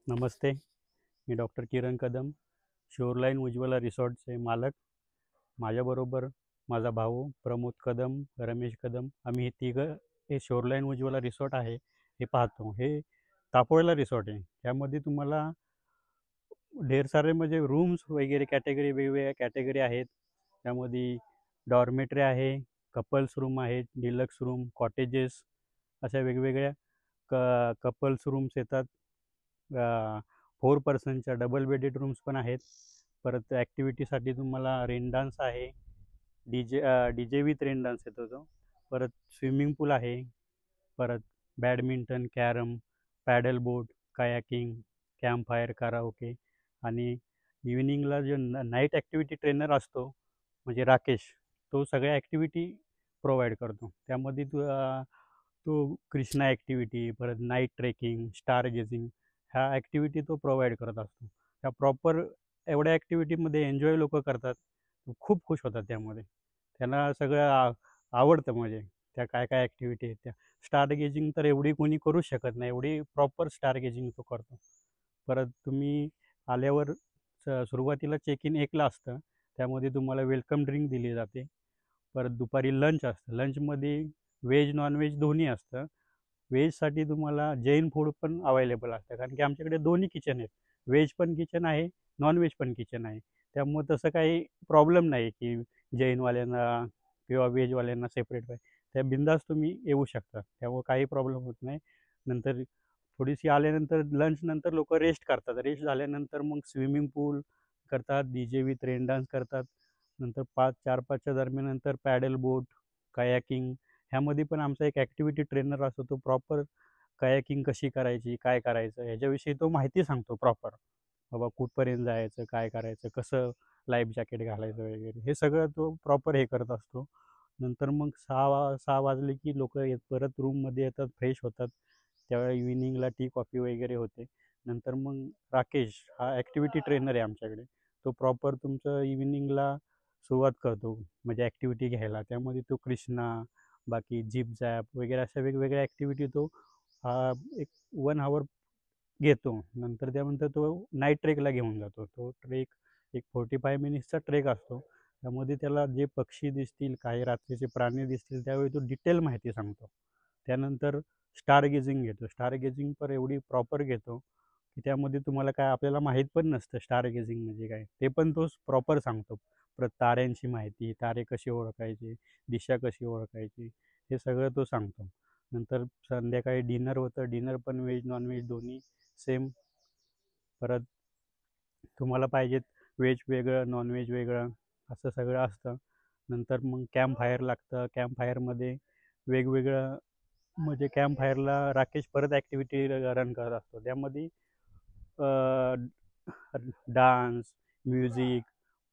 नमस्ते. मी doctor किरण कदम, शोरलाईन उज्ज्वला रिसॉर्टचे मालक. माझ्याबरोबर माझा भाऊ प्रमोद कदम, रमेश कदम. आम्ही हे तिघं हे शोरलाईन उज्ज्वला रिसॉर्ट आहे हे पाहतो. हे तापोळला रिसॉर्ट आहे. यामध्ये तुम्हाला ढेर सारे म्हणजे रूम्स वगैरे कॅटेगरी वेगवेगळ्या कॅटेगरी आहेत. त्यामध्ये डॉर्मेटरी आहे, कपल्स रूम आहेत, डिलक्स रूम, कॉटेजेस अशा वेगवेगळ्या कपल्स रूम्स येतात. 4 पर्सनच्या डबल बेडेड रूम्स पण आहेत. परत ॲक्टिव्हिटीसाठी तुम्हाला रेन डान्स आहे, D J with rain dance येतो तो. परत स्विमिंग पूल आहे. परत बॅडमिंटन, कॅरम, पॅडल बोट, कायाकिंग, कॅम्प फायर, कराओके. आणि इव्हिनिंगला जो नाईट ॲक्टिव्हिटी ट्रेनर असतो म्हणजे राकेश, तो सगळ्या ॲक्टिव्हिटी प्रोव्हाइड करतो. त्यामध्ये तो कृष्णा ॲक्टिव्हिटी, परत नाईट ट्रेकिंग, स्टार गेझिंग ह्या ॲक्टिव्हिटी तो प्रोव्हाइड करत असतो. ह्या प्रॉपर एवढ्या ॲक्टिव्हिटीमध्ये एन्जॉय लोक करतात, खूप खुश होतात त्यामध्ये. त्यांना सगळं आवडतं म्हणजे त्या काय काय ॲक्टिव्हिटी आहेत त्या. स्टार गेजिंग तर एवढी कोणी करूच शकत नाही, एवढी प्रॉपर स्टार गेजिंग तो करतो. परत तुम्ही आल्यावर सुरुवातीला चेक इन 1ला असतं. त्यामध्ये तुम्हाला वेलकम ड्रिंक दिली जाते. परत दुपारी लंच असतं. लंचमध्ये व्हेज नॉनव्हेज दोन्ही असतं. व्हेजसाठी तुम्हाला जैन फूड पण अवेलेबल असतं, कारण की आमच्याकडे दोन्ही किचन आहेत. व्हेज पण किचन आहे, नॉनव्हेज पण किचन आहे. त्यामुळं तसं काही प्रॉब्लेम नाही की जैनवाल्यांना किंवा व्हेजवाल्यांना सेपरेट पाहिजे. त्या बिंदास तुम्ही येऊ शकता, त्यामुळं काही प्रॉब्लेम होत नाही. नंतर थोडीशी आल्यानंतर लंच नंतर लोक रेस्ट करतात. रेस्ट झाल्यानंतर मग स्विमिंग पूल करतात, D J with rain dance करतात. नंतर 4-5च्या दरम्यान नंतर पॅडल बोट, कायाकिंग ह्यामध्ये पण आमचा एक ॲक्टिव्हिटी ट्रेनर असतो. तो प्रॉपर कायाकिंग कशी करायची, काय करायचं ह्याच्याविषयी तो माहिती सांगतो प्रॉपर. बाबा कुठपर्यंत जायचं, काय करायचं, कसं लाईफ जॅकेट घालायचं वगैरे हे सगळं तो प्रॉपर हे करत असतो. नंतर मग 6 वाजले की लोक परत रूममध्ये येतात, फ्रेश होतात. त्यावेळी इव्हिनिंगला टी कॉफी वगैरे होते. नंतर मग राकेश हा ॲक्टिव्हिटी ट्रेनर आहे आमच्याकडे. तो प्रॉपर तुमचं इव्हिनिंगला सुरुवात करतो म्हणजे ॲक्टिव्हिटी घ्यायला. त्यामध्ये तो कृष्णा, बाकी झिप झॅप वगैरे अशा वेगवेगळ्या ॲक्टिव्हिटी तो एक 1 आवर घेतो. नंतर त्यानंतर तो नाईट ट्रेकला घेऊन जातो. तो ट्रेक एक 45 मिनिट्सचा ट्रेक असतो. त्यामध्ये त्याला जे पक्षी दिसतील, काही रात्रीचे प्राणी दिसतील, त्यावेळी तो डिटेल माहिती सांगतो. त्यानंतर स्टार गेजिंग घेतो. स्टार गेजिंग पण एवढी प्रॉपर घेतो की त्यामध्ये तुम्हाला काय आपल्याला माहीत पण नसतं स्टार गेजिंग म्हणजे काय, ते पण तो प्रॉपर सांगतो. परत ताऱ्यांची माहिती, तारे कसे ओळखायचे, दिशा कशी ओळखायची, हे सगळं तो सांगतो. नंतर संध्याकाळी डिनर होतं. डिनर पण व्हेज नॉनव्हेज दोन्ही सेम. परत तुम्हाला पाहिजेत व्हेज वेगळं, नॉनव्हेज वेगळं असं सगळं असतं. नंतर मग कॅम्प फायर लागतं. कॅम्प फायरमध्ये वेगवेगळं म्हणजे कॅम्प फायरला राकेश परत ॲक्टिव्हिटी रन करत असतो. त्यामध्ये डान्स, म्युझिक,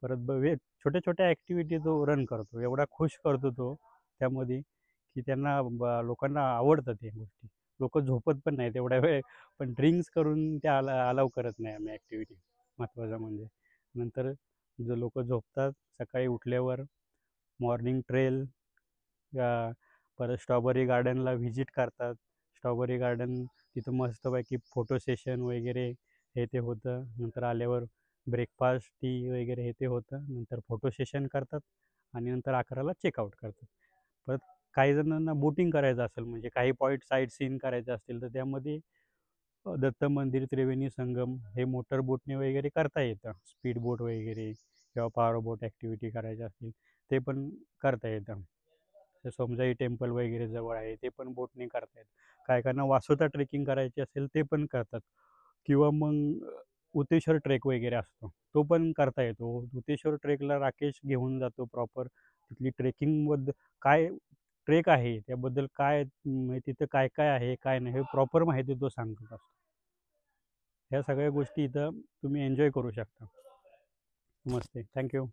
परत छोट्या छोट्या ॲक्टिव्हिटी तो रन करतो. एवढा खुश करतो तो त्यामध्ये की त्यांना लोकांना आवडतं ते गोष्टी. लोक झोपत पण नाहीत एवढ्या वेळ, पण ड्रिंक्स करून त्या अलाव करत नाही आम्ही ॲक्टिव्हिटी, महत्त्वाचं म्हणजे. नंतर जो लोक झोपतात सकाळी उठल्यावर मॉर्निंग ट्रेल, परत स्ट्रॉबेरी गार्डनला व्हिजिट करतात. स्ट्रॉबेरी गार्डन तिथं मस्तपैकी फोटो सेशन वगैरे हे ते होतं. नंतर आल्यावर ब्रेकफास्ट, टी वगैरे हे ते होतं. नंतर फोटो सेशन करतात आणि नंतर 11ला चेकआउट करतात. परत काही जणांना बोटिंग करायचं असेल, म्हणजे काही पॉईंट साईट सीन करायचे असतील, तर त्यामध्ये दत्त मंदिर, त्रिवेणी संगम हे मोटर बोटने वगैरे करता येतं. स्पीड बोट वगैरे किंवा पॉवर बोट ॲक्टिव्हिटी करायची असतील ते पण करता येतं. सोमजाई टेम्पल वगैरे जवळ आहे, ते पण बोटने करता येतं. काही काहींना वासोटा ट्रेकिंग करायची असेल ते पण करतात. किंवा मग उतेश्वर ट्रेक वगैरे असतो, तो पण करता येतो. उतेश्वर ट्रेकला राकेश घेऊन जातो प्रॉपर. तिथली ट्रेकिंगबद्दल काय ट्रेक आहे त्याबद्दल काय तिथं काय काय आहे काय नाही हे प्रॉपर माहिती तो सांगत असतो. ह्या सगळ्या गोष्टी इथं तुम्ही एन्जॉय करू शकता. मस्त आहे. थँक्यू.